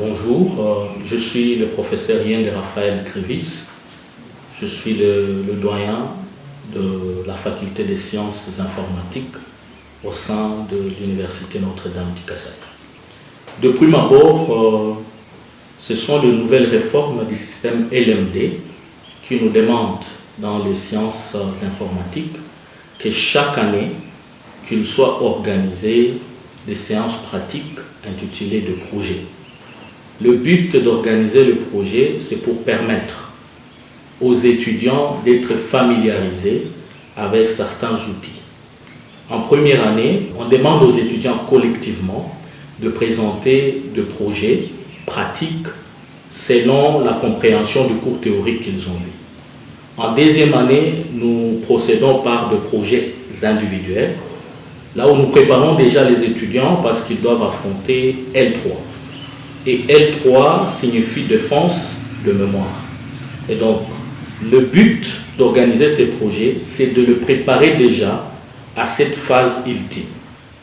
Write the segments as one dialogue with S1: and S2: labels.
S1: Bonjour, je suis le professeur Yeng Raphaël Crévis. Je suis le doyen de la faculté des sciences informatiques au sein de l'université Notre-Dame du Kassai. De prime abord, ce sont de nouvelles réformes du système LMD qui nous demandent dans les sciences informatiques que chaque année, qu'il soit organisé des séances pratiques intitulées de projets. Le but d'organiser le projet, c'est pour permettre aux étudiants d'être familiarisés avec certains outils. En première année, on demande aux étudiants collectivement de présenter des projets pratiques selon la compréhension du cours théorique qu'ils ont vu. En deuxième année, nous procédons par des projets individuels, là où nous préparons déjà les étudiants parce qu'ils doivent affronter L3. Et L3 signifie défense de mémoire. Et donc, le but d'organiser ces projets, c'est de le préparer déjà à cette phase ultime.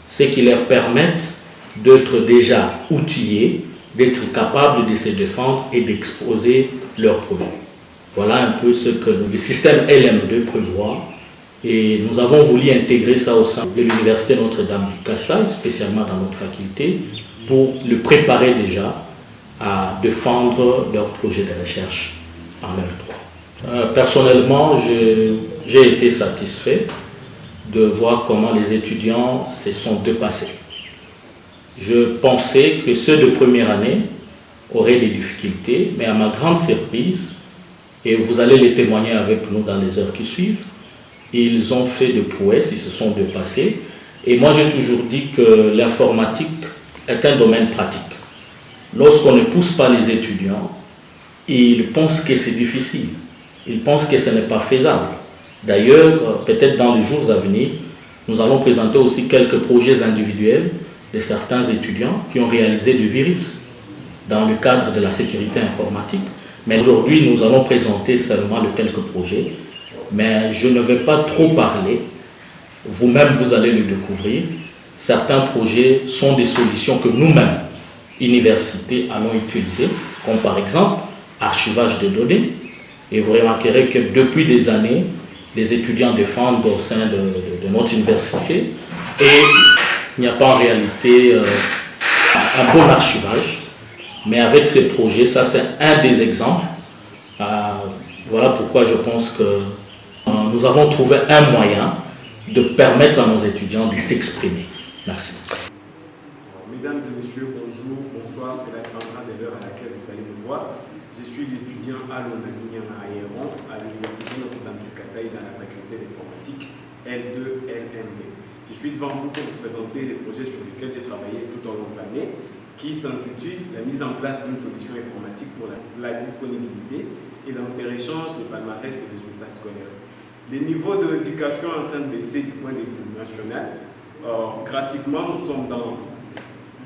S1: Ce qui leur permette d'être déjà outillés, d'être capables de se défendre et d'exposer leurs projets. Voilà un peu ce que le système LM2 prévoit. Et nous avons voulu intégrer ça au sein de l'université Notre-Dame du Kassai, spécialement dans notre faculté, pour le préparer déjà à défendre leur projet de recherche en L3. Personnellement, j'ai été satisfait de voir comment les étudiants se sont dépassés. Je pensais que ceux de première année auraient des difficultés, mais à ma grande surprise, et vous allez les témoigner avec nous dans les heures qui suivent, ils ont fait de prouesses, ils se sont dépassés. Et moi, j'ai toujours dit que l'informatique est un domaine pratique. Lorsqu'on ne pousse pas les étudiants, ils pensent que c'est difficile. Ils pensent que ce n'est pas faisable. D'ailleurs, peut-être dans les jours à venir, nous allons présenter aussi quelques projets individuels de certains étudiants qui ont réalisé du virus dans le cadre de la sécurité informatique. Mais aujourd'hui, nous allons présenter seulement de quelques projets. Mais je ne vais pas trop parler. Vous-même, vous allez le découvrir. Certains projets sont des solutions que nous-mêmes, universités, allons utiliser, comme par exemple archivage des données. Et vous remarquerez que depuis des années, les étudiants défendent au sein de notre université et il n'y a pas en réalité un bon archivage. Mais avec ces projets, ça c'est un des exemples. Voilà pourquoi je pense que nous avons trouvé un moyen de permettre à nos étudiants de s'exprimer. Merci.
S2: Mesdames et messieurs, bonjour, bonsoir, c'est la dépendra de l'heure à laquelle vous allez me voir. Je suis l'étudiant Alon Naminyana Aéron à l'université Notre-Dame du Kassai dans la faculté d'informatique L2 LMD. Je suis devant vous pour vous présenter les projets sur lesquels j'ai travaillé tout au long de l'année, qui s'intitule la mise en place d'une solution informatique pour la disponibilité et l'inter-échange de palmarès des résultats scolaires. Les niveaux de l'éducation sont en train de baisser du point de vue national. Graphiquement, nous sommes dans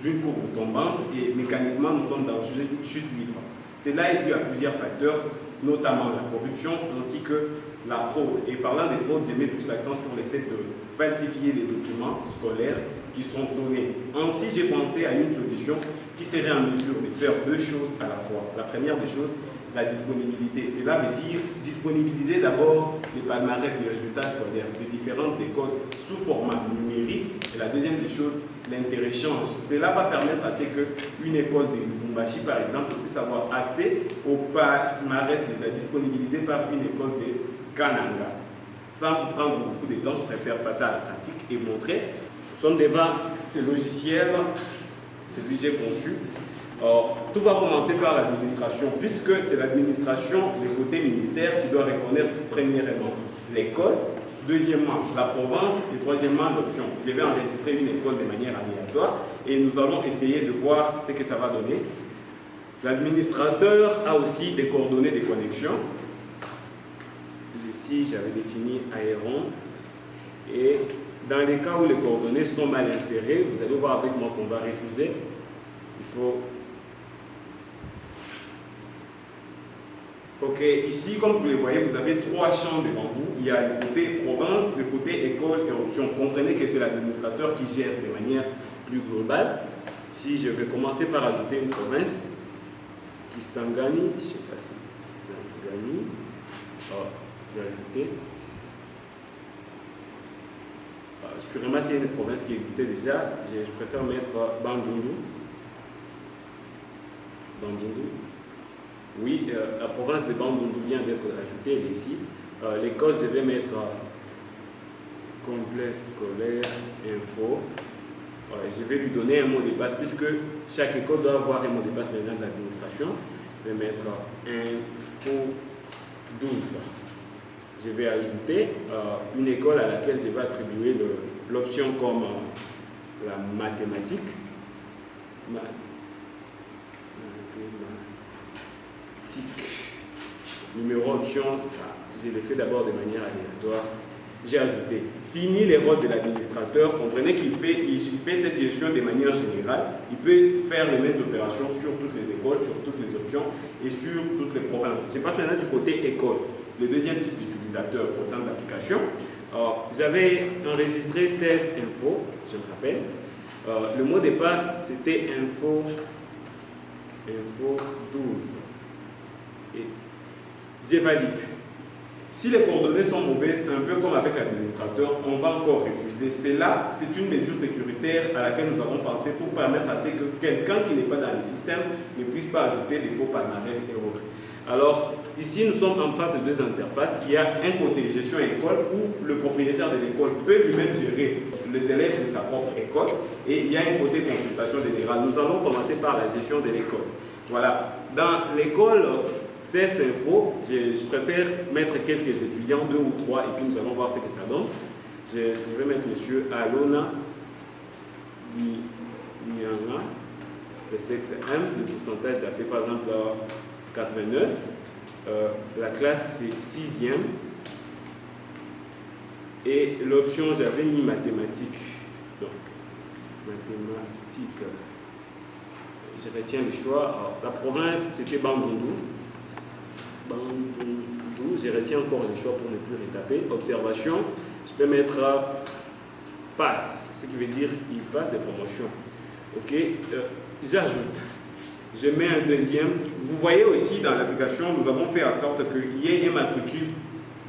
S2: une courbe tombante et mécaniquement, nous sommes dans une chute libre. Cela est dû à plusieurs facteurs, notamment la corruption ainsi que la fraude. Et parlant des fraudes, j'ai mis plus l'accent sur le fait de falsifier les documents scolaires qui sont donnés. Ainsi, j'ai pensé à une solution qui serait en mesure de faire deux choses à la fois. La première des choses, la disponibilité. Cela veut dire disponibiliser d'abord les palmarès des résultats scolaires de différentes écoles sous format numérique. Et la deuxième des choses, l'inter-échange. Cela va permettre à ce qu'une école de Lubumbashi, par exemple, puisse avoir accès aux palmarès déjà disponibilisés par une école de Kananga. Sans vous prendre beaucoup de temps, je préfère passer à la pratique et montrer. Nous sommes devant ce logiciel, celui que j'ai conçu. Tout va commencer par l'administration, puisque c'est l'administration, le côté ministère, qui doit reconnaître premièrement l'école, deuxièmement la province et troisièmement l'option. Je vais enregistrer une école de manière aléatoire et nous allons essayer de voir ce que ça va donner. L'administrateur a aussi des coordonnées de connexion. Ici, j'avais défini Aéron. Et dans les cas où les coordonnées sont mal insérées, vous allez voir avec moi qu'on va refuser. Il faut... Ok, ici, comme vous le voyez, vous avez trois champs devant vous. Il y a le côté province, le côté école et option. Comprenez que c'est l'administrateur qui gère de manière plus globale. Si je vais commencer par ajouter une province, Kisangani, je ne sais pas si Kisangani. J'ai ajouté. Sûrement, s'il y a une province qui existait déjà, je préfère mettre Bandundu. Bandundu. Oui, la province de Bandundu vient d'être ajoutée, elle est ici. L'école, je vais mettre complexe scolaire, info. Je vais lui donner un mot de passe, puisque chaque école doit avoir un mot de passe maintenant de l'administration. Je vais mettre info 12. Je vais ajouter une école à laquelle je vais attribuer l'option comme la mathématique. Mathématique. Numéro option, ça, je l'ai fait d'abord de manière aléatoire. J'ai ajouté. Fini les rôles de l'administrateur. Comprenez qu'il fait cette gestion de manière générale. Il peut faire les mêmes opérations sur toutes les écoles, sur toutes les options et sur toutes les provinces. Je passe maintenant du côté école. Le deuxième type d'utilisateur au sein de l'application. J'avais enregistré 16 infos, je me rappelle. Le mot de passe, c'était info 12. Et je valide. Si les coordonnées sont mauvaises, un peu comme avec l'administrateur, on va encore refuser. C'est une mesure sécuritaire à laquelle nous avons pensé pour permettre à ce que quelqu'un qui n'est pas dans le système ne puisse pas ajouter des faux palmarès et autres. Alors, ici, nous sommes en face de deux interfaces. Il y a un côté gestion école où le propriétaire de l'école peut lui-même gérer les élèves de sa propre école. Et il y a un côté consultation générale. Nous allons commencer par la gestion de l'école. Voilà. Dans l'école, ces infos, je préfère mettre quelques étudiants, 2 ou 3, et puis nous allons voir ce que ça donne. Je vais mettre monsieur Alona Nianga, le sexe M, le pourcentage l'a fait par exemple 89. La classe c'est 6e. Et l'option, j'avais mis mathématiques. Donc, mathématiques. Je retiens les choix. Alors, la province, c'était Bandundu. Je retiens encore les choix pour ne plus retaper. Observation, je peux mettre passe, ce qui veut dire il passe des promotions. Ok, j'ajoute. Je mets un deuxième. Vous voyez aussi dans l'application, nous avons fait en sorte qu'il y ait un matricule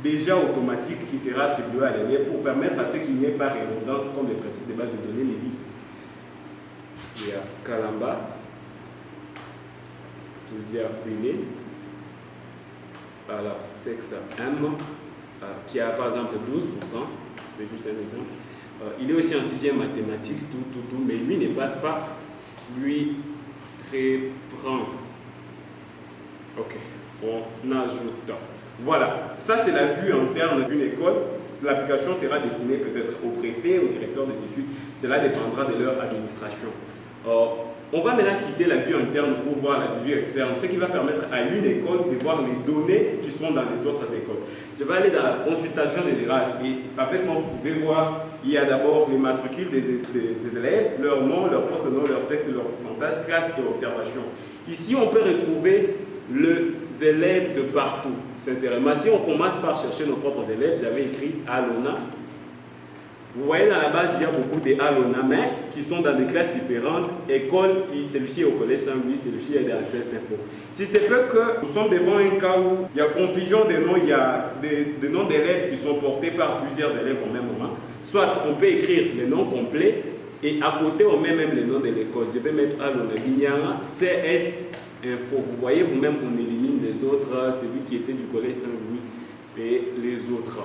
S2: déjà automatique qui sera attribué à l'élève pour permettre à ce qu'il n'y ait pas redondance comme les principes de base de données les disent. Il y a Kalamba, je veux dire Pune. Alors, sexe M, qui a par exemple 12%, c'est juste un exemple. Il est aussi en 6e mathématiques, tout, mais lui ne passe pas. Lui reprend. Ok, on ajoute. Voilà, ça c'est la vue interne d'une école. L'application sera destinée peut-être au préfet, au directeur des études. Cela dépendra de leur administration. On va maintenant quitter la vue interne pour voir la vue externe, ce qui va permettre à une école de voir les données qui sont dans les autres écoles. Je vais aller dans la consultation générale et avec moi, vous pouvez voir, il y a d'abord les matricules des élèves, leur nom, leur poste de nom, leur sexe, leur pourcentage, classe et observation. Ici, on peut retrouver les élèves de partout. Sincèrement, si on commence par chercher nos propres élèves, j'avais écrit Alona. Vous voyez dans la base, il y a beaucoup de Alona, mais qui sont dans des classes différentes. École, celui-ci est au collège Saint-Louis, celui-ci est dans la CS Info. Si c'est peu que nous sommes devant un cas où il y a confusion des noms, il y a des noms d'élèves qui sont portés par plusieurs élèves au même moment, soit on peut écrire les noms complets et à côté on met même les noms de l'école. Je vais mettre Alona Guignara, CS Info. Vous voyez vous-même, on élimine les autres, celui qui était du collège Saint-Louis et les autres.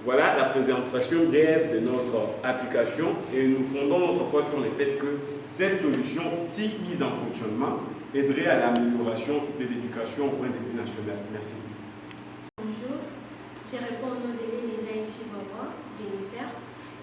S2: Voilà la présentation brève de notre application et nous fondons notre foi sur le fait que cette solution, si mise en fonctionnement, aiderait à l'amélioration de l'éducation au point de vue national. Merci.
S3: Bonjour, je réponds au nom de Lénéjaï Chibawa, Jennifer,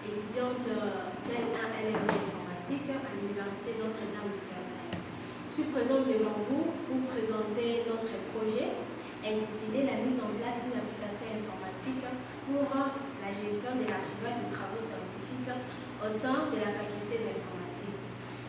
S3: étudiante L1 LM informatique à l'Université Notre-Dame du Kassai. Je suis présente devant vous pour présenter notre projet intitulé La mise en place d'une application informatique pour la gestion de l'archivage de travaux scientifiques au sein de la faculté d'informatique.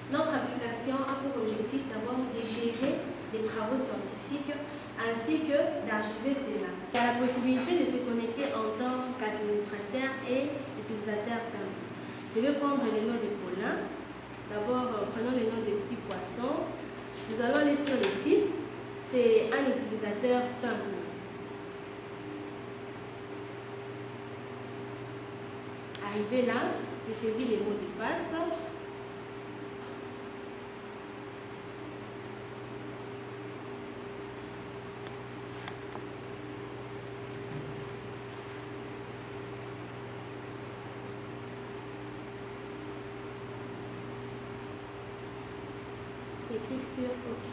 S3: Notre application a pour objectif d'abord de gérer les travaux scientifiques ainsi que d'archiver cela. Il y a la possibilité de se connecter en tant qu'administrateur et utilisateur simple. Je vais prendre les noms des poulains. D'abord, prenons les noms des petits poissons. Nous allons aller sur le titre c'est un utilisateur simple. Arrivé là, je saisis les mots de passe. Et clique sur OK.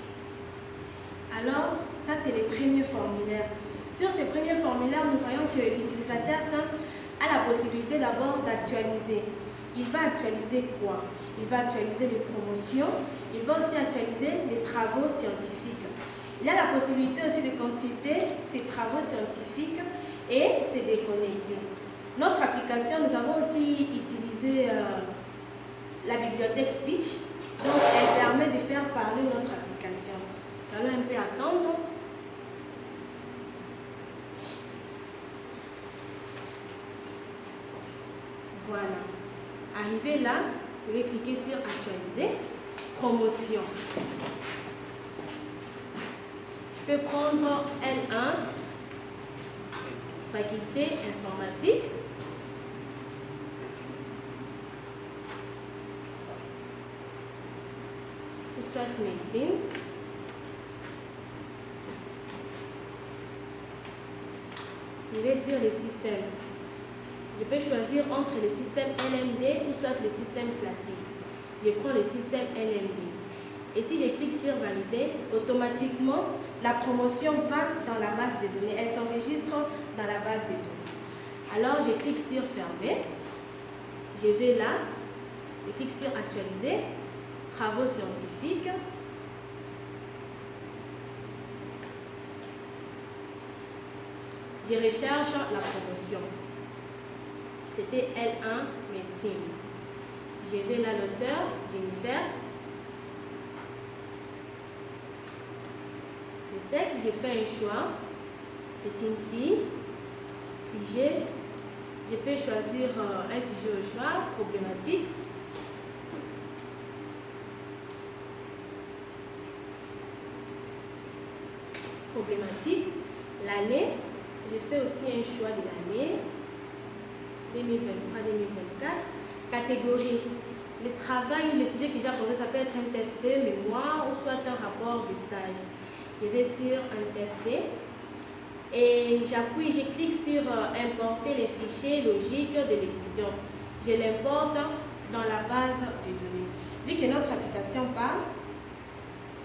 S3: Alors, ça c'est les premiers formulaires. Sur ces premiers formulaires, nous voyons que l'utilisateur simple a la possibilité d'abord d'actualiser. Il va actualiser quoi? Il va actualiser les promotions, il va aussi actualiser les travaux scientifiques. Il a la possibilité aussi de consulter ses travaux scientifiques et se déconnecter. Notre application, nous avons aussi utilisé la bibliothèque Speech. Donc, elle permet de faire parler notre application. Nous allons un peu attendre. Voilà. Arrivé là, je vais cliquer sur Actualiser. Promotion. Je peux prendre L1, Faculté informatique. Ou soit médecine. Je vais sur les systèmes. Je peux choisir entre le système LMD ou soit le système classique. Je prends le système LMD. Et si je clique sur Valider, automatiquement, la promotion va dans la base de données. Elle s'enregistre dans la base de données. Alors, je clique sur Fermer. Je vais là. Je clique sur Actualiser. Travaux scientifiques. Je recherche la promotion. C'était L1 médecine. Je vais là l'auteur, Jennifer. Le sexe, j'ai fait un choix. C'est une fille. Sujet, je peux choisir un sujet au choix, problématique. Problématique. L'année, j'ai fait aussi un choix de l'année 2023-2024. Catégorie. Le travail, le sujet que j'ai abordé, ça peut être un TFC, mémoire ou soit un rapport de stage. Je vais sur un TFC et j'appuie, je clique sur importer les fichiers logiques de l'étudiant. Je l'importe dans la base de données. Vu que notre application parle,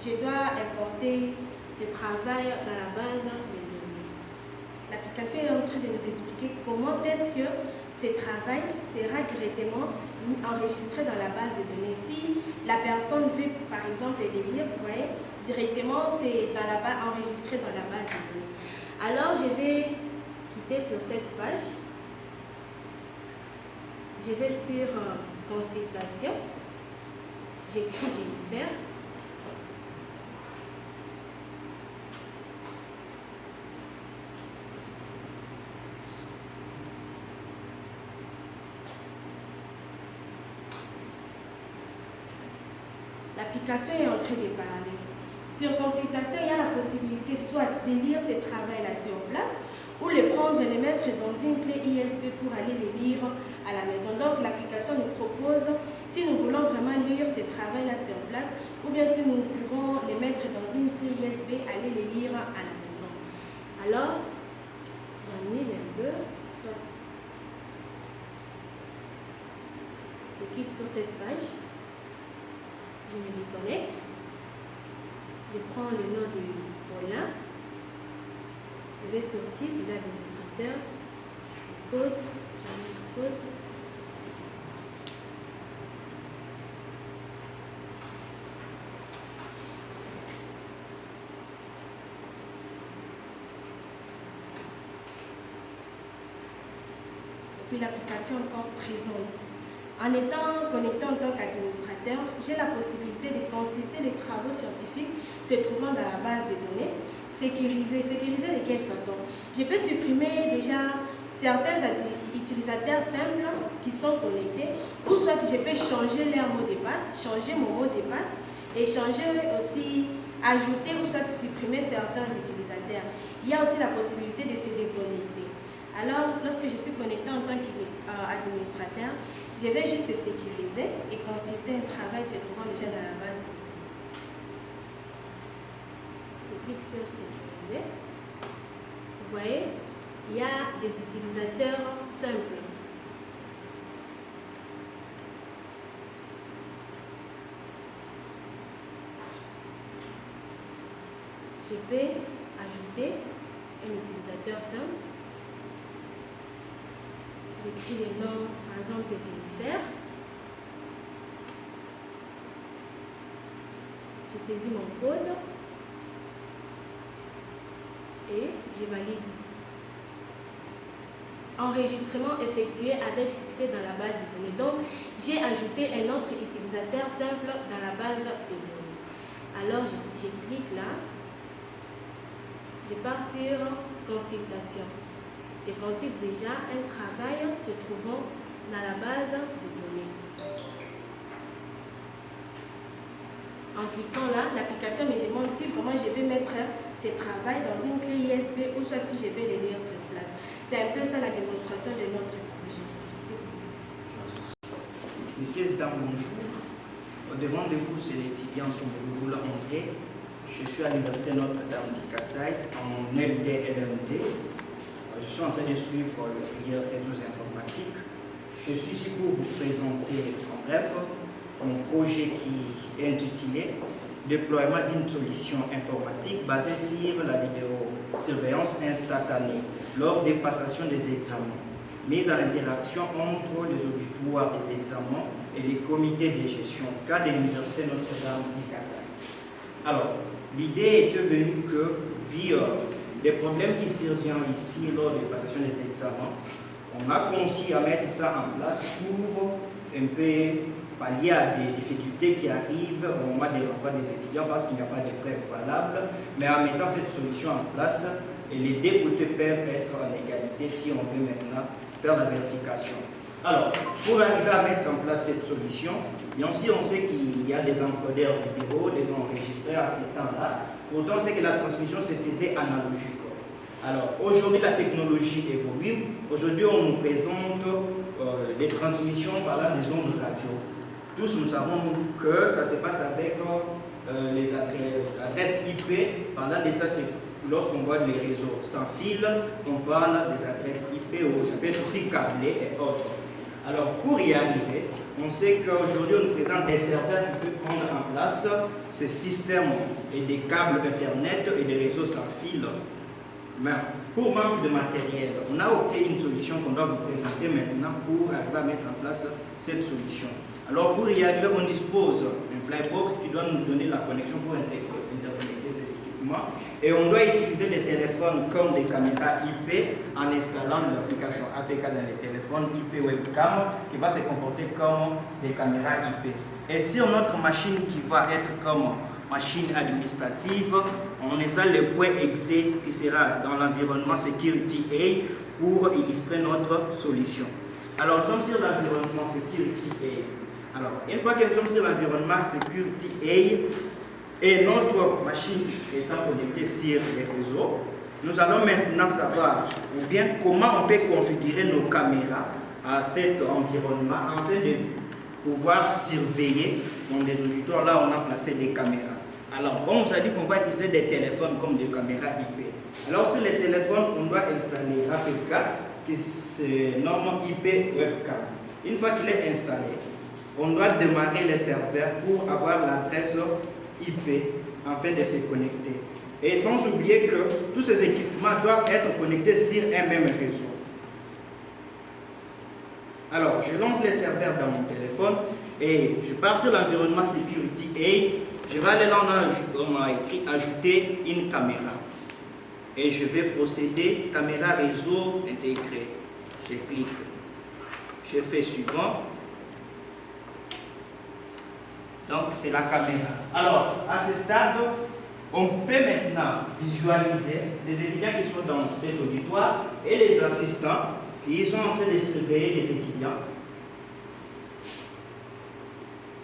S3: je dois importer ce travail dans la base de données. L'application est en train de nous expliquer comment est-ce que ce travail sera directement enregistré dans la base de données. Si la personne veut, par exemple, les lire, vous voyez, directement, c'est enregistré dans la base de données. Alors, je vais quitter sur cette page. Je vais sur consultation. J'écris Jennifer. L'application est en train de parler. Sur consultation, il y a la possibilité soit de lire ce travail-là sur place ou les prendre et les mettre dans une clé USB pour aller les lire à la maison. Donc l'application nous propose, si nous voulons vraiment lire ce travail-là sur place, ou bien si nous pouvons les mettre dans une clé USB, aller les lire à la maison. Alors, j'annule un peu. Je clique sur cette page. Je me déconnecte. Je prends le nom de Paulin. Je vais sortir de l'administrateur. Code. Code. Et puis l'application encore présente. En étant connecté en tant qu'administrateur, j'ai la possibilité de consulter les travaux scientifiques se trouvant dans la base de données, sécurisés. Sécurisés de quelle façon? Je peux supprimer déjà certains utilisateurs simples qui sont connectés, ou soit je peux changer leur mot de passe, changer mon mot de passe et changer aussi ajouter ou soit supprimer certains utilisateurs. Il y a aussi la possibilité de se déconnecter. Alors, lorsque je suis connecté en tant qu'administrateur, je vais juste sécuriser et consulter un travail se trouvant déjà dans la base de données. Je clique sur sécuriser. Vous voyez, il y a des utilisateurs simples. Je peux ajouter un utilisateur simple. J'écris le nom, par exemple, Jennifer. Je saisis mon code et je valide. Enregistrement effectué avec succès dans la base de données. Donc, j'ai ajouté un autre utilisateur simple dans la base de données. Alors, je clique là. Je pars sur consultation. Je consulte déjà un travail se trouvant dans la base de données. En cliquant là, l'application me demande si comment je vais mettre ce travail dans une clé USB ou soit si je vais le lire sur place. C'est un peu ça la démonstration de notre projet.
S4: Messieurs et dames, bonjour. Au-devant de vous, c'est l'étudiant Somboloula André. Je suis à l'Université Notre-Dame du Kassai en LD-LMD. Je suis en train de suivre le filière réseaux informatiques. Je suis ici pour vous présenter en bref mon projet qui est intitulé Déploiement d'une solution informatique basée sur la vidéosurveillance instantanée lors des passations des examens, mise en interaction entre les auditoires des examens et les comités de gestion, cas de l'Université Notre-Dame du Kassai. Alors, l'idée était venue que, vu des problèmes qui surviennent ici lors des passations des examens, on a conçu à mettre ça en place pour un peu pallier à des difficultés qui arrivent au moment des renvois des étudiants parce qu'il n'y a pas de preuves valables, mais en mettant cette solution en place, les deux côtés peuvent être en égalité si on veut maintenant faire la vérification. Alors, pour arriver à mettre en place cette solution, bien sûr, on sait qu'il y a des encodeurs vidéo, des enregistreurs à ce temps-là. Pourtant, on sait que la transmission se faisait analogique. Alors, aujourd'hui, la technologie évolue. Aujourd'hui, on nous présente des transmissions par là des ondes radio. Tous nous savons que ça se passe avec les adresses IP. Par là, de ça, c'est lorsqu'on voit les réseaux sans fil, on parle des adresses IP ou ça peut être aussi câblé et autres. Alors, pour y arriver, on sait qu'aujourd'hui, on nous présente des serveurs qui peuvent prendre en place ces systèmes et des câbles Internet et des réseaux sans fil. Mais pour manque de matériel, on a opté une solution qu'on doit vous présenter maintenant pour arriver à mettre en place cette solution. Alors, pour y arriver, on dispose d'un Flybox qui doit nous donner la connexion pour interconnecter ces équipements. Et on doit utiliser des téléphones comme des caméras IP en installant l'application APK dans les téléphones IP Webcam qui va se comporter comme des caméras IP. Et sur notre machine qui va être comme machine administrative, on installe le point exe qui sera dans l'environnement Security A pour illustrer notre solution. Alors, nous sommes sur l'environnement Security A. Alors, une fois que nous sommes sur l'environnement Security A, et notre machine étant connectée sur les réseaux, nous allons maintenant savoir ou bien comment on peut configurer nos caméras à cet environnement afin de pouvoir surveiller dans des auditoires. Là, on a placé des caméras. Alors, on nous a dit qu'on va utiliser des téléphones comme des caméras IP. Alors, sur les téléphones, on doit installer APK qui se nomme IP Webcam. Une fois qu'il est installé, on doit démarrer les serveurs pour avoir l'adresse IP afin de se connecter. Et sans oublier que tous ces équipements doivent être connectés sur un même réseau. Alors, je lance les serveurs dans mon téléphone et je pars sur l'environnement Security A. Je vais aller là où on a écrit ajouter une caméra. Et je vais procéder caméra réseau intégré. Je clique. Je fais suivant. Donc, c'est la caméra. Alors, à ce stade, on peut maintenant visualiser les étudiants qui sont dans cet auditoire et les assistants qui sont en train de surveiller les étudiants.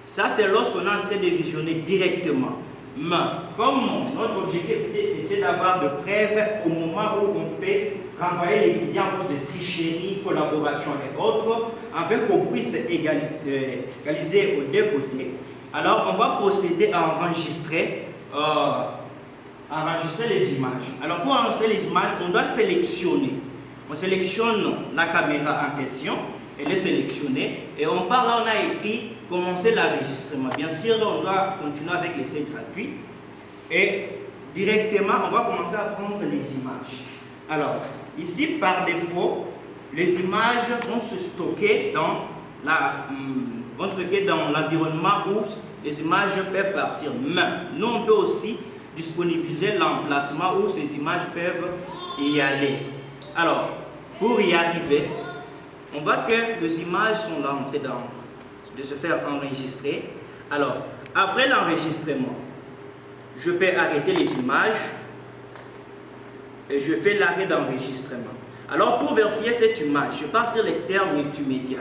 S4: Ça, c'est lorsqu'on est en train de visionner directement. Mais comme notre objectif était d'avoir de preuves au moment où on peut renvoyer l'étudiant à cause de tricherie, collaboration et autres, afin qu'on puisse égaliser aux deux côtés, alors on va procéder à enregistrer les images. Alors pour enregistrer les images, on doit sélectionner. On sélectionne la caméra en question, elle est sélectionnée, et on part là, on a écrit commencer l'enregistrement. Bien sûr, on doit continuer avec l'essai gratuit, et directement, on va commencer à prendre les images. Alors, ici, par défaut, les images vont se stocker dans l'environnement où les images peuvent partir. Mais nous, on peut aussi disponibiliser l'emplacement où ces images peuvent y aller. Alors, pour y arriver, on voit que les images sont là en train de se faire enregistrer. Alors, après l'enregistrement, je peux arrêter les images et je fais l'arrêt d'enregistrement. Alors, pour vérifier cette image, je passe sur les termes multimédia.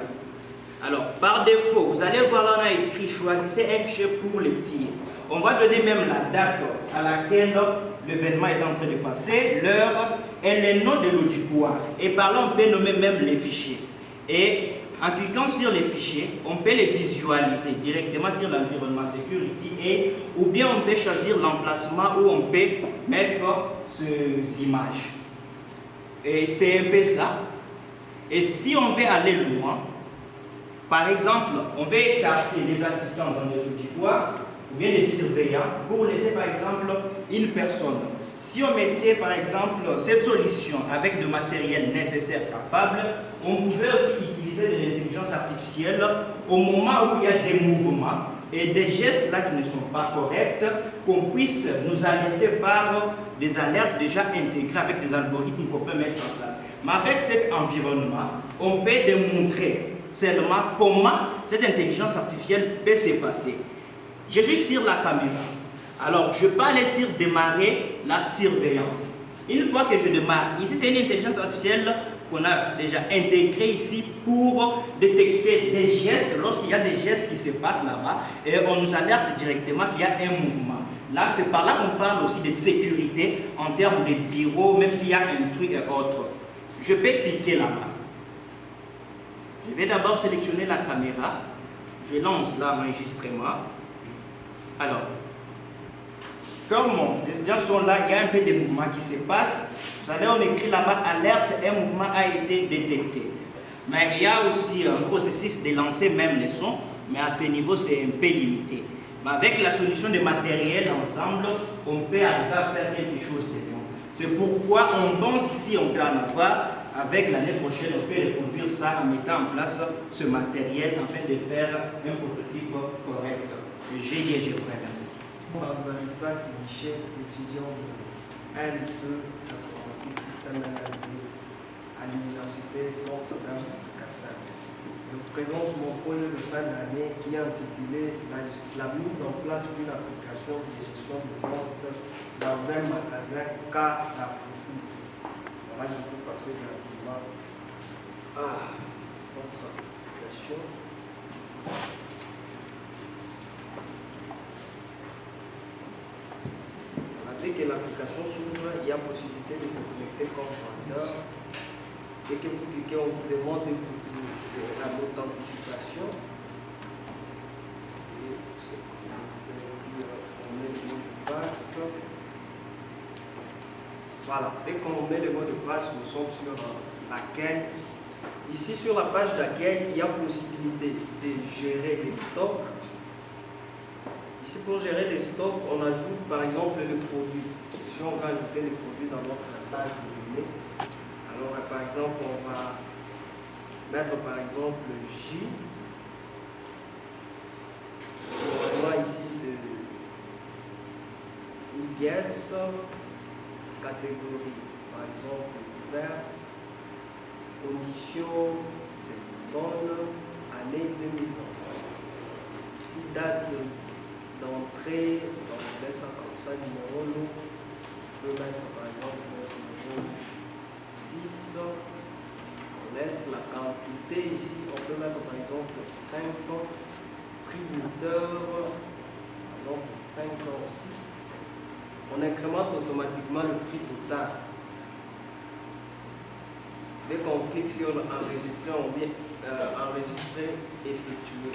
S4: Alors, par défaut, vous allez voir là, on a écrit choisissez un fichier pour le tirer. On va donner même la date à laquelle l'événement est en train de passer, l'heure et le nom de l'auditoire. Et par là, on peut nommer même les fichiers. Et en cliquant sur les fichiers, on peut les visualiser directement sur l'environnement security ou bien on peut choisir l'emplacement où on peut mettre ces images. Et c'est un peu ça. Et si on veut aller loin, par exemple, on veut écarter les assistants dans des auditoires ou bien les surveillants pour laisser par exemple une personne. Si on mettait par exemple cette solution avec du matériel nécessaire capable, on pouvait aussi utiliser de l'intelligence artificielle au moment où il y a des mouvements et des gestes là qui ne sont pas corrects, qu'on puisse nous alerter par des alertes déjà intégrées avec des algorithmes qu'on peut mettre en place. Mais avec cet environnement, on peut démontrer seulement comment cette intelligence artificielle peut se passer. Je suis sur la caméra. Alors, je peux aller sur démarrer la surveillance. Une fois que je démarre, ici c'est une intelligence artificielle qu'on a déjà intégrée ici pour détecter des gestes, lorsqu'il y a des gestes qui se passent là-bas, et on nous alerte directement qu'il y a un mouvement. Là, c'est par là qu'on parle aussi de sécurité en termes de bureau, même s'il y a un truc et autre. Je peux cliquer là-bas. Je vais d'abord sélectionner la caméra. Je lance l'enregistrement. Alors, comme les étudiants sont là, il y a un peu de mouvements qui se passent. Vous savez, on écrit là-bas alerte, un mouvement a été détecté. Mais il y a aussi un processus de lancer même les sons, mais à ce niveau, c'est un peu limité. Mais avec la solution de matériel ensemble, on peut arriver à faire quelque chose de bon. C'est pourquoi on pense ici, on peut en avoir. Avec l'année prochaine, on peut reconduire ça en mettant en place ce matériel afin de faire un prototype correct. J'ai dit et je vous remercie.
S5: Zarissa Michel, étudiant de L2 informatique système L2 à l'université Notre-Dame de Kassai. Je vous présente mon projet de fin d'année qui est intitulé la mise en place d'une application de gestion de vente dans un magasin car la Foufou. Voilà, je peux passer rapidement à notre application. Dès que l'application s'ouvre, il y a possibilité de se connecter comme vendeur. Dès que vous cliquez, on vous demande la l'authentification. Et on met le mot de passe. Voilà, dès qu'on met le mot de passe, nous sommes sur l'accueil. Ici, sur la page d'accueil, il y a possibilité de gérer les stocks. Ici, pour gérer les stocks, on ajoute par exemple les produits. Si on va ajouter les produits dans notre page de données, alors par exemple, on va mettre par exemple J. Moi ici, c'est une pièce, catégorie, par exemple, verte, condition, c'est bonne, année 2020. Ici, date d'entrée, on laisse ça comme ça, numéro, on peut mettre par exemple numéro 6, on laisse la quantité ici, on peut mettre par exemple 500 prix moteur, par exemple 500 aussi, on incrémente automatiquement le prix total. Dès qu'on clique sur enregistrer, on dit enregistrer, effectuer.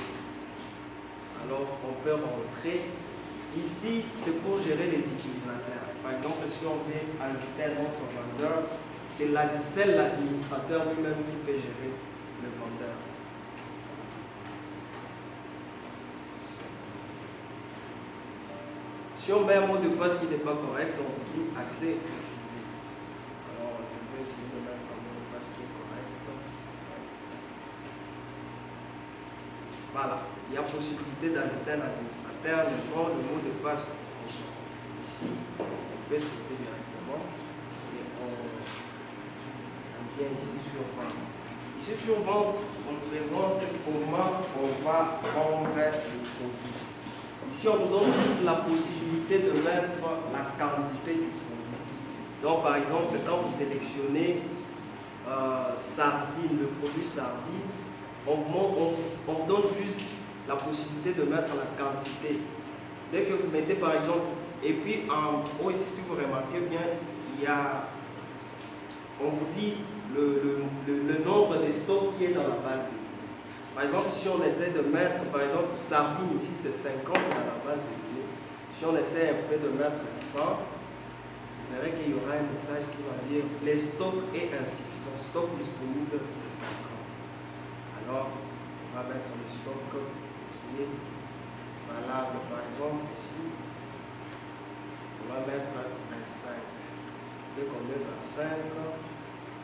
S5: Alors on peut rentrer. Ici, c'est pour gérer les utilisateurs. Par exemple, si on veut ajouter un autre vendeur, c'est l'administrateur lui-même qui peut gérer le vendeur. Si on met un mot de passe qui n'est pas correct, on dit accès refusé. Alors, je vais essayer de mettre un mot de passe qui est correct. Voilà, il y a possibilité d'ajouter un administrateur, le mot de passe. Ici, on peut sauter directement et on vient ici sur vente. Ici sur vente, on présente comment on va vendre le produit. Ici, on nous donne juste la possibilité de mettre la quantité du produit. Donc, par exemple, quand vous sélectionnez sardine, le produit sardine, on vous donne juste la possibilité de mettre la quantité. Dès que vous mettez, par exemple, et puis en haut ici, si vous remarquez bien, on vous dit le nombre de stocks qui est dans la base de données. Par exemple, si on essaie de mettre, par exemple, sardine, ici c'est 50 dans la base de données. Si on essaie un peu de mettre 100, vous verrez qu'il y aura un message qui va dire les stocks est insuffisant. Stock disponible, c'est 50. Alors, on va mettre le stock qui est valable. Par exemple, ici, on va mettre 25. Dès qu'on met 25,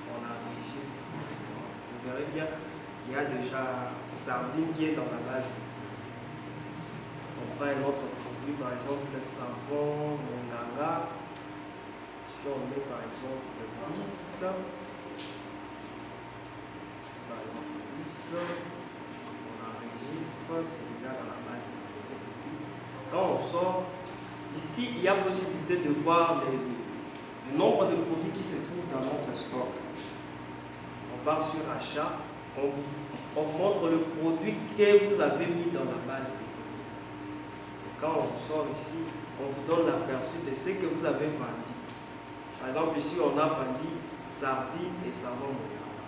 S5: on enregistre. Vous verrez bien. Il y a déjà sardine qui est dans la base. On prend un autre produit, par exemple le savon, Monganga. Si on met par exemple le 10, on enregistre, c'est déjà dans la base. Quand on sort, ici il y a possibilité de voir le nombre de produits qui se trouvent dans notre stock. On part sur achat. On vous montre le produit que vous avez mis dans la base de données. Quand on sort ici, on vous donne l'aperçu de ce que vous avez vendu. Par exemple, ici, on a vendu sardine et savon Monganga.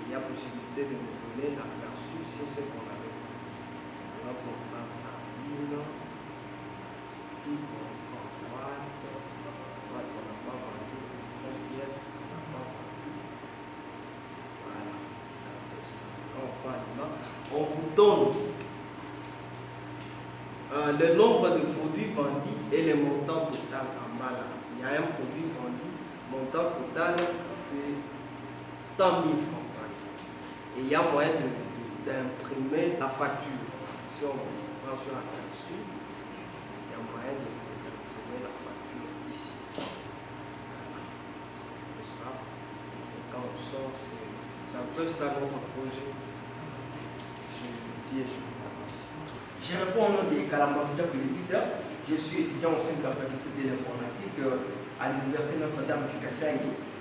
S5: Il y a possibilité de nous donner l'aperçu sur ce qu'on avait vendu. Alors, on prend sardine, type, on prend boîte, on n'a pas vendu 19 pièces, on n'a pas vendu. Voilà. On vous donne le nombre de produits vendus et le montant total en bas là. Il y a un produit vendu, montant total c'est 100 000 francs par exemple. Et il y a moyen d'imprimer la facture. Si on prend sur la dessus, il y a moyen d'imprimer la facture ici. C'est ça. Et quand on sort, c'est un peu ça notre projet.
S6: Je réponds au nom de Kalambakita Pilipita. Je suis étudiant au sein de la faculté de l'informatique à l'université Notre-Dame du Kassai.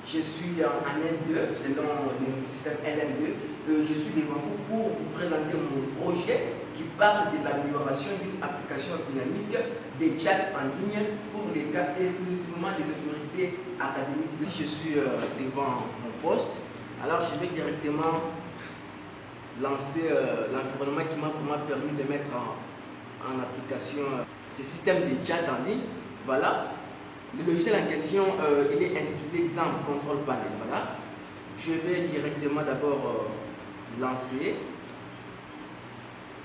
S6: Je suis en L2, selon le système LM2. Je suis devant vous pour vous présenter mon projet qui parle de l'amélioration d'une application dynamique des chats en ligne pour les cas exclusivement des autorités académiques. Si je suis devant mon poste, alors je vais directement lancer l'environnement qui m'a vraiment permis de mettre en application ce système de chat en ligne. Voilà. Le logiciel en question, il est intitulé Exemple Control Panel. Voilà. Je vais directement d'abord lancer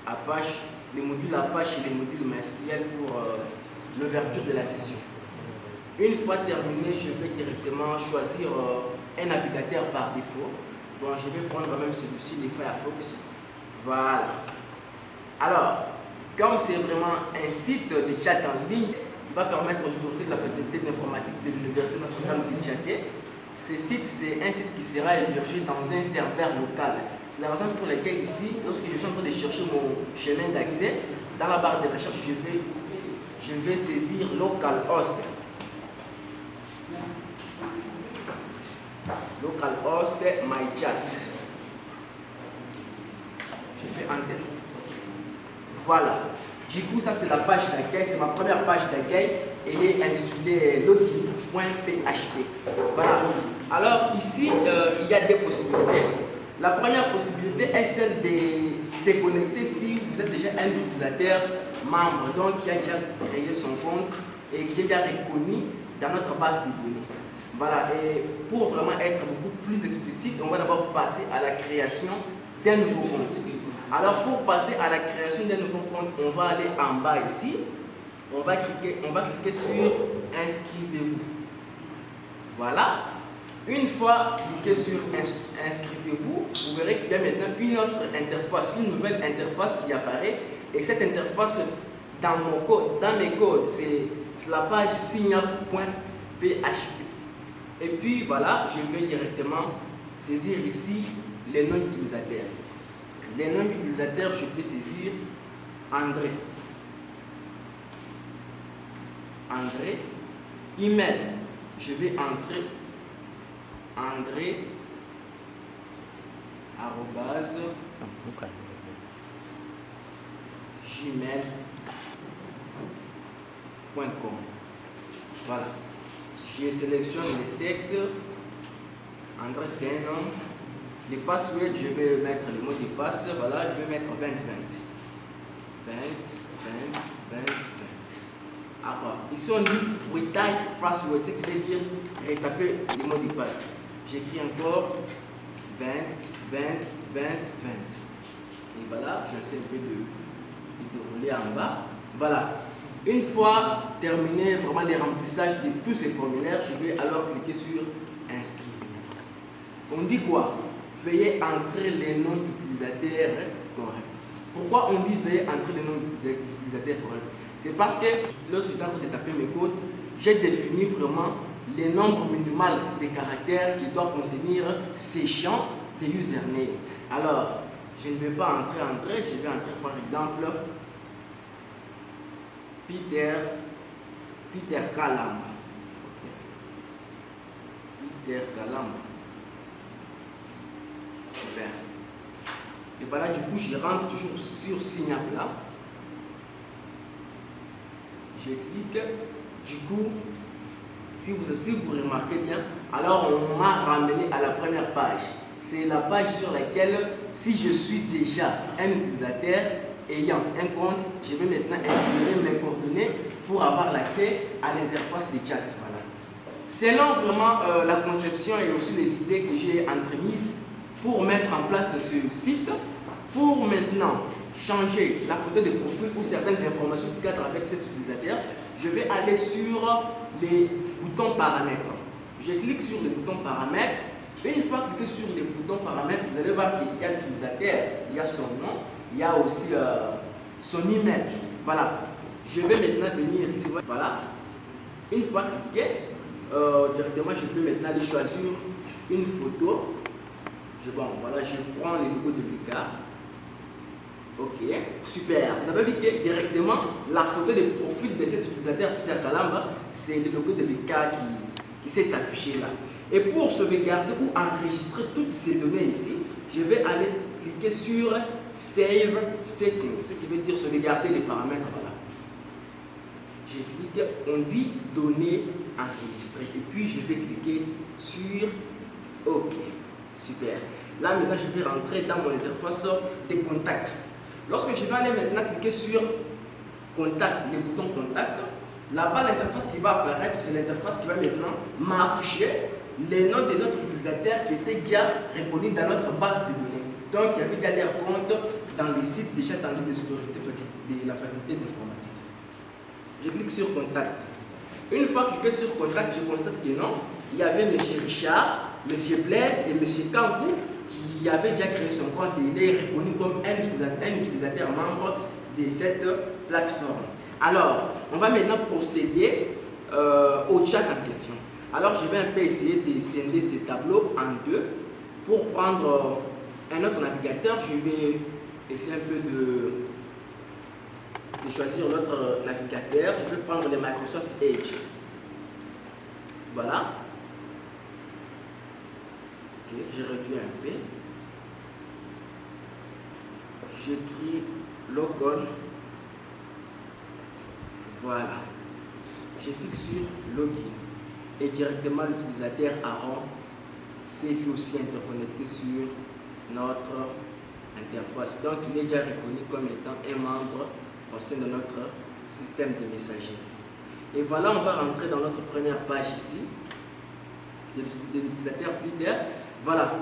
S6: Apache, les modules Apache et les modules MySQL pour l'ouverture de la session. Une fois terminé, je vais directement choisir un navigateur par défaut. Bon, je vais prendre quand même celui-ci, le Firefox. Voilà. Alors, comme c'est vraiment un site de chat en ligne, il va permettre aux autorités de la faculté d'informatique de l'Université Notre-Dame de chatter. Ce site, c'est un site qui sera hébergé dans un serveur local. C'est la raison pour laquelle ici, lorsque je suis en train de chercher mon chemin d'accès, dans la barre de recherche, je vais saisir localhost. Localhost mychat. Je fais Enter. Voilà. Du coup, ça c'est la page d'accueil, c'est ma première page d'accueil. Elle est intitulée login.php. Voilà. Alors ici, il y a des possibilités. La première possibilité est celle de se connecter si vous êtes déjà un utilisateur membre, donc qui a déjà créé son compte et qui est déjà reconnu dans notre base de données. Voilà, et pour vraiment être beaucoup plus explicite, on va d'abord passer à la création d'un nouveau compte. Alors pour passer à la création d'un nouveau compte, on va aller en bas ici, on va cliquer sur inscrivez-vous. Voilà. Une fois cliqué sur inscrivez-vous, vous verrez qu'il y a maintenant une autre interface, une nouvelle interface qui apparaît. Et cette interface, dans mes codes, c'est la page signup.php. Et puis voilà, je vais directement saisir ici les noms d'utilisateurs. Les noms d'utilisateurs, je peux saisir André. André. Email, je vais entrer André arobase gmail.com. Voilà. Je sélectionne les sexes. André, c'est un homme. Les passwords, je vais mettre le mot de passe. Voilà, je vais mettre 2020. 20. D'accord. Ici, on dit retype password, ce qui veut dire retaper le mot de passe. J'écris encore 20. Et voilà, j'essaie un peu de rouler en bas. Voilà. Une fois terminé vraiment les remplissages de tous ces formulaires, je vais alors cliquer sur inscrire. On dit quoi? Veuillez entrer les noms d'utilisateurs corrects. Pourquoi on dit veuillez entrer les noms d'utilisateurs corrects? C'est parce que lorsque je suis en train de taper mes codes, j'ai défini vraiment les nombres minimales de caractères qui doivent contenir ces champs de username. Alors, je ne vais pas entrer, je vais entrer par exemple Peter Kalamba. Peter Kalamba. Super. Et voilà, du coup, je rentre toujours sur Sign Up là. Je clique. Du coup, si vous remarquez bien, alors on m'a ramené à la première page. C'est la page sur laquelle, si je suis déjà un utilisateur ayant un compte, je vais maintenant insérer mes coordonnées pour avoir l'accès à l'interface de chat. Voilà. Selon vraiment la conception et aussi les idées que j'ai entremises pour mettre en place ce site, pour maintenant changer la photo de profil ou certaines informations qui cadrent avec cet utilisateur, je vais aller sur les boutons paramètres. Je clique sur le bouton paramètres. Une fois cliqué sur les boutons paramètres, vous allez voir qu'il y a l'utilisateur, il y a son nom, il y a aussi son email. Voilà. Je vais maintenant venir ici. Voilà. Une fois cliqué, directement je peux maintenant aller choisir une photo. Voilà, je prends le logo de Lucas. Ok, super. Vous avez vu que directement la photo de profil de cet utilisateur Peter Kalamba, c'est le logo de Lucas qui s'est affiché là. Et pour sauvegarder ou enregistrer toutes ces données ici, je vais aller cliquer sur Save Settings, ce qui veut dire sauvegarder les paramètres. Voilà. Je clique, on dit données enregistrées. Et puis je vais cliquer sur OK. Super. Là maintenant je vais rentrer dans mon interface des contacts. Lorsque je vais aller maintenant cliquer sur contact, le bouton contact, là-bas l'interface qui va apparaître, c'est l'interface qui va maintenant m'afficher les noms des autres utilisateurs qui étaient déjà reconnus dans notre base de données. Donc il y avait déjà leur compte dans les sites déjà dans les sécurité de la faculté d'informatique. Je clique sur contact. Une fois cliqué sur contact, je constate que non, il y avait M. Richard, M. Blaise et M. Kangou qui avait déjà créé son compte et il est reconnu comme un utilisateur membre de cette plateforme. Alors, on va maintenant procéder au chat en question. Alors, je vais un peu essayer de scinder ces tableaux en deux. Pour prendre un autre navigateur, je vais essayer un peu de choisir l'autre navigateur. Je vais prendre le Microsoft Edge. Voilà. Ok, je réduis un peu. J'écris local Voilà. Je clique sur Login et directement l'utilisateur Aaron s'est vu aussi interconnecté sur notre interface. Donc il est déjà reconnu comme étant un membre au sein de notre système de messagerie. Et voilà, on va rentrer dans notre première page ici de l'utilisateur Peter. Voilà.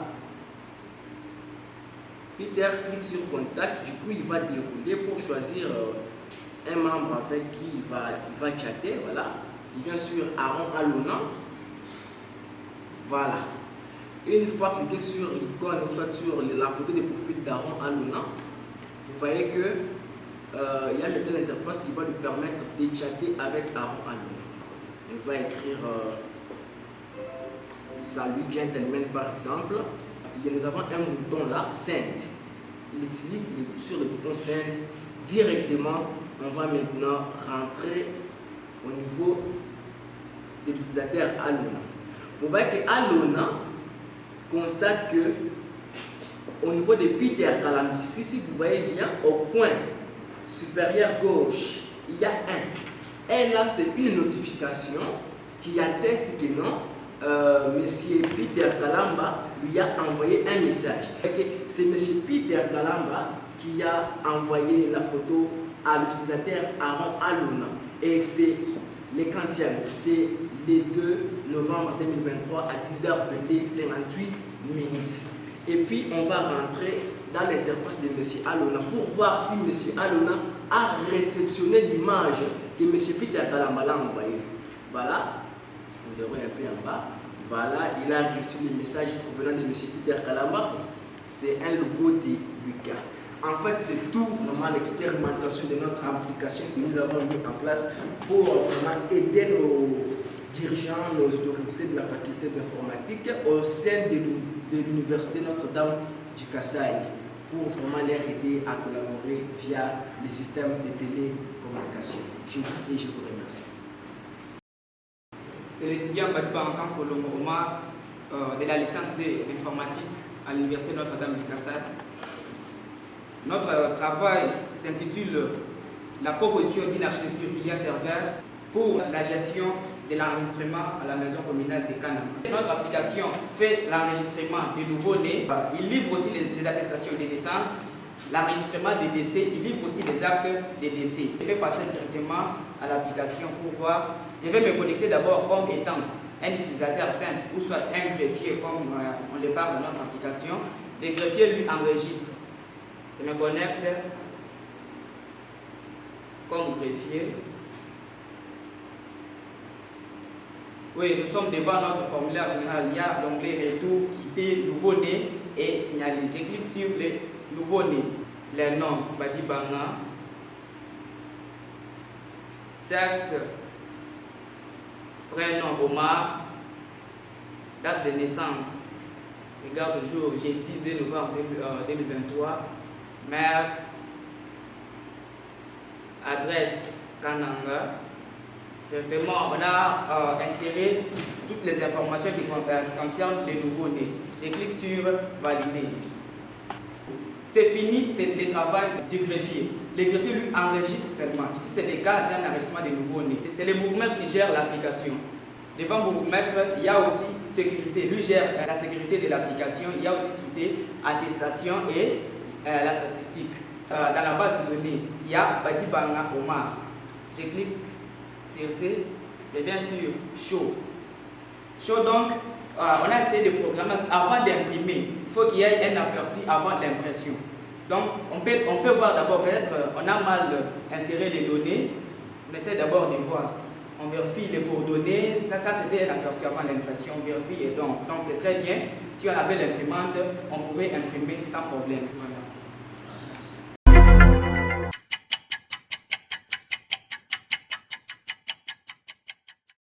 S6: Peter clique sur Contact, du coup il va dérouler pour choisir un membre avec qui il va chatter. Voilà. Il vient sur Aaron Alona. Voilà. Une fois cliqué sur l'icône ou soit sur la photo de profil d'Aaron Alona, vous voyez que il y a maintenant l'interface qui va lui permettre de chatter avec Aaron Alona. Il va écrire salut gentleman par exemple. Et nous avons un bouton là, Send. Il clique sur le bouton Send. Directement, on va maintenant rentrer au niveau de l'utilisateur Alona. Vous voyez que Alona constate que au niveau de Peter Kalambi, si vous voyez bien, au coin supérieur gauche, il y a un. Et là, c'est une notification qui atteste que non, Monsieur Peter Kalamba lui a envoyé un message. C'est Monsieur Peter Kalamba qui a envoyé la photo à l'utilisateur Aaron Alona. Et c'est le quantième, c'est le 2 novembre 2023 à 10h28 minutes. Et puis on va rentrer dans l'interface de M. Alona pour voir si M. Alona a réceptionné l'image que M. Peter Kalamba l'a envoyée. Voilà, on devrait un peu en bas. Voilà, il a reçu le message provenant de M. Peter Kalamba. C'est un logo de Lucas. En fait, c'est tout vraiment l'expérimentation de notre application que nous avons mis en place pour vraiment aider nos dirigeants, nos autorités de la faculté d'informatique au sein de l'université Notre-Dame du Kasaï pour vraiment les aider à collaborer via les systèmes de télécommunication. Je vous dis et je vous remercie.
S7: C'est l'étudiant Badiba Ankan Kolongo Omar de la licence d'informatique à l'université Notre-Dame du Kasaï. Notre travail s'intitule la proposition d'une architecture client-serveur pour la gestion de l'enregistrement à la maison communale de Canam. Notre application fait l'enregistrement des nouveaux-nés. Il livre aussi les attestations de naissance, l'enregistrement des décès, il livre aussi les actes de décès. Je vais passer directement à l'application pour voir. Je vais me connecter d'abord comme étant un utilisateur simple ou soit un greffier comme on le parle dans notre application. Le greffier lui enregistre. Je me connecte comme greffier. Oui, nous sommes devant notre formulaire général. Il y a l'onglet Retour, quitter, nouveau-né et signaler. Je clique sur les nouveaux-nés. Les noms, Badi Banga. Sexe, prénom Omar. Date de naissance. Regarde le jour, jeudi 2 novembre 2023. Mère. Adresse Kananga. Vraiment, on a inséré toutes les informations qui concernent les nouveaux-nés. Je clique sur Valider. C'est fini, c'est le travail du greffier. Le greffier lui enregistre seulement. Ici, c'est le cas d'un enregistrement des nouveaux-nés. C'est le bourgmestre qui gère l'application. Devant le bourgmestre, il y a aussi sécurité. Lui gère la sécurité de l'application. Il y a aussi quitté, attestation et la statistique. Dans la base de données, il y a Badi Banga Omar. Je clique sur C, et bien sûr Show. Show donc, on a essayé de programmer avant d'imprimer. Il faut qu'il y ait un aperçu avant l'impression. Donc on peut voir d'abord, peut-être on a mal inséré les données, on essaie d'abord de voir. On vérifie les coordonnées, ça c'était un aperçu avant l'impression, on vérifie et donc c'est très bien. Si on avait l'imprimante, on pourrait imprimer sans problème. Merci.